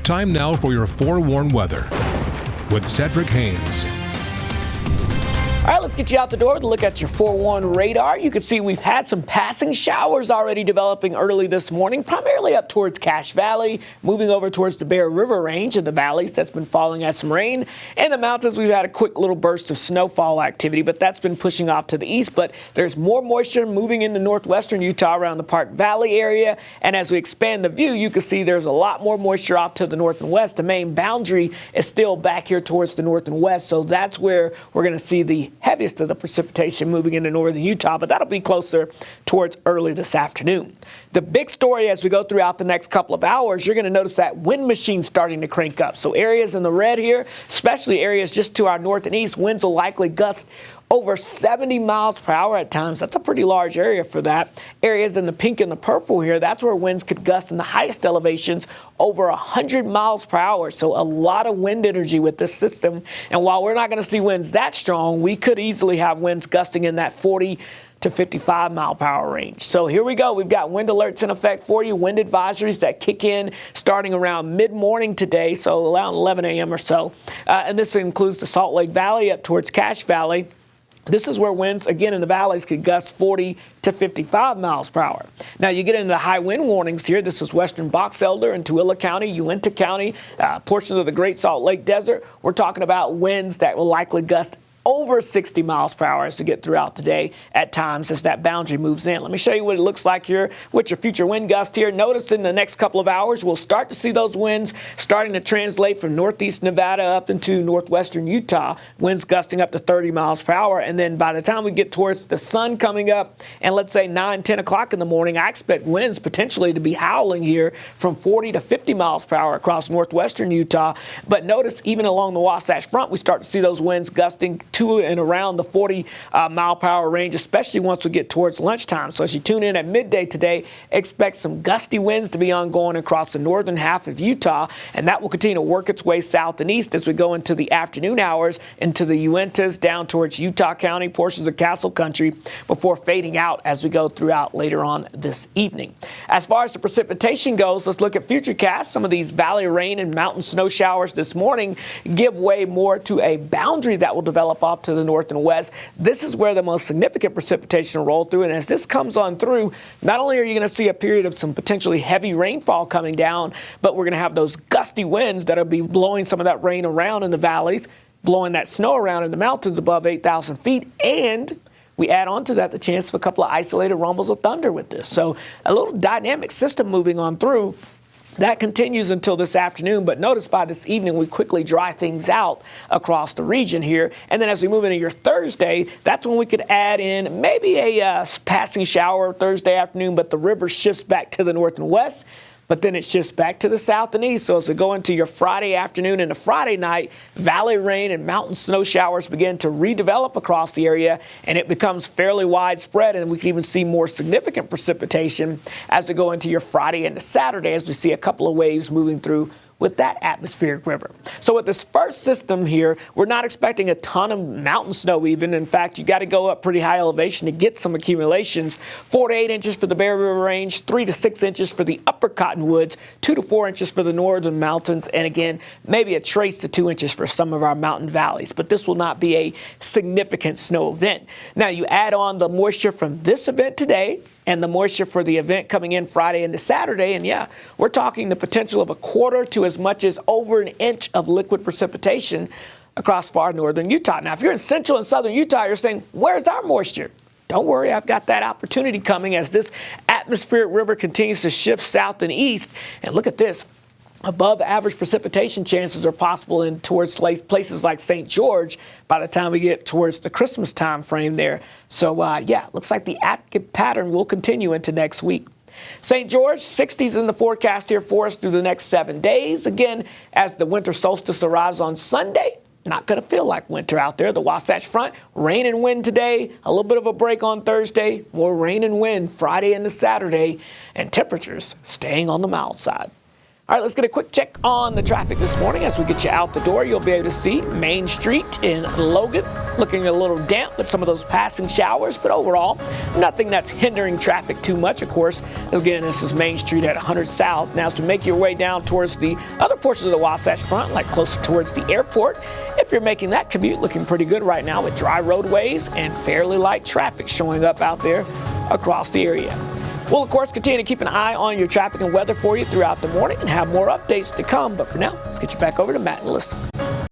Time now for your forewarned weather with Cedric Haynes. All right, let's get you out the door to look at your forewarned radar. You can see we've had some passing showers already developing early this morning, primarily up towards Cache Valley, moving over towards the Bear River Range in the valleys. That's been following at some rain. In the mountains, we've had a quick little burst of snowfall activity, but that's been pushing off to the east. But there's more moisture moving into northwestern Utah around the Park Valley area. And as we expand the view, you can see there's a lot more moisture off to the north and west. The main boundary is still back here towards the north and west. So that's where we're going to see the heaviest of the precipitation moving into northern Utah, but that'll be closer towards early this afternoon. The big story as we go throughout the next couple of hours, you're going to notice that wind machine starting to crank up. So areas in the red here, especially areas just to our north and east, winds will likely gust over 70 miles per hour at times. That's a pretty large area for that. Areas in the pink and the purple here, that's where winds could gust in the highest elevations over 100 miles per hour. So a lot of wind energy with this system. And while we're not going to see winds that strong, we could easily have winds gusting in that 40 to 55 mile per hour range. So here we go. We've got wind alerts in effect for you, wind advisories that kick in starting around mid-morning today, so around 11 a.m. or so. And this includes the Salt Lake Valley up towards Cache Valley. This is where winds, again, in the valleys could gust 40 to 55 miles per hour. Now, you get into the high wind warnings here. This is western Box Elder and Tooele County, Uinta County, portions of the Great Salt Lake Desert. We're talking about winds that will likely gust over 60 miles per hour as to get throughout the day at times as that boundary moves in. Let me show you what it looks like here with your future wind gust here. Notice in the next couple of hours, we'll start to see those winds starting to translate from northeast Nevada up into northwestern Utah, winds gusting up to 30 miles per hour. And then by the time we get towards the sun coming up and let's say 9, 10 o'clock in the morning, I expect winds potentially to be howling here from 40 to 50 miles per hour across northwestern Utah. But notice even along the Wasatch Front, we start to see those winds gusting to and around the 40 mile per hour range, especially once we get towards lunchtime. So as you tune in at midday today, expect some gusty winds to be ongoing across the northern half of Utah, and that will continue to work its way south and east as we go into the afternoon hours into the Uintas, down towards Utah County, portions of Castle Country, before fading out as we go throughout later on this evening. As far as the precipitation goes, let's look at futurecasts. Some of these valley rain and mountain snow showers this morning give way more to a boundary that will develop off to the north and west. This is where the most significant precipitation will roll through. And as this comes on through, not only are you going to see a period of some potentially heavy rainfall coming down, but we're going to have those gusty winds that will be blowing some of that rain around in the valleys, blowing that snow around in the mountains above 8,000 feet. And we add on to that the chance of a couple of isolated rumbles of thunder with this. So a little dynamic system moving on through. That continues until this afternoon, but notice by this evening we quickly dry things out across the region here. And then as we move into your Thursday, that's when we could add in maybe a passing shower Thursday afternoon, but the river shifts back to the north and west. But then it shifts back to the south and east. So as we go into your Friday afternoon and the Friday night, valley rain and mountain snow showers begin to redevelop across the area, and it becomes fairly widespread. And we can even see more significant precipitation as we go into your Friday and Saturday, as we see a couple of waves moving through with that atmospheric river. So with this first system here, we're not expecting a ton of mountain snow even. In fact, you got to go up pretty high elevation to get some accumulations. 4 to 8 inches for the Bear River Range, 3 to 6 inches for the upper Cottonwoods, 2 to 4 inches for the northern mountains, and again, maybe a trace to 2 inches for some of our mountain valleys. But this will not be a significant snow event. Now, you add on the moisture from this event today, and the moisture for the event coming in Friday into Saturday. And yeah, we're talking the potential of a quarter to as much as over an inch of liquid precipitation across far northern Utah. Now, if you're in central and southern Utah, you're saying, where's our moisture? Don't worry, I've got that opportunity coming as this atmospheric river continues to shift south and east. And look at this. Above average precipitation chances are possible in towards places like St. George by the time we get towards the Christmas time frame there. So, yeah, looks like the active pattern will continue into next week. St. George, 60s in the forecast here for us through the next 7 days. Again, as the winter solstice arrives on Sunday, not going to feel like winter out there. The Wasatch Front, rain and wind today, a little bit of a break on Thursday, more rain and wind Friday into Saturday, and temperatures staying on the mild side. All right, let's get a quick check on the traffic this morning. As we get you out the door, you'll be able to see Main Street in Logan Looking a little damp with some of those passing showers, but overall, nothing that's hindering traffic too much, of course. Again, this is Main Street at 100 South. Now, as we make your way down towards the other portions of the Wasatch Front, like closer towards the airport, if you're making that commute, looking pretty good right now with dry roadways and fairly light traffic showing up out there across the area. We'll, of course, continue to keep an eye on your traffic and weather for you throughout the morning and have more updates to come. But for now, let's get you back over to Matt and Alyssa.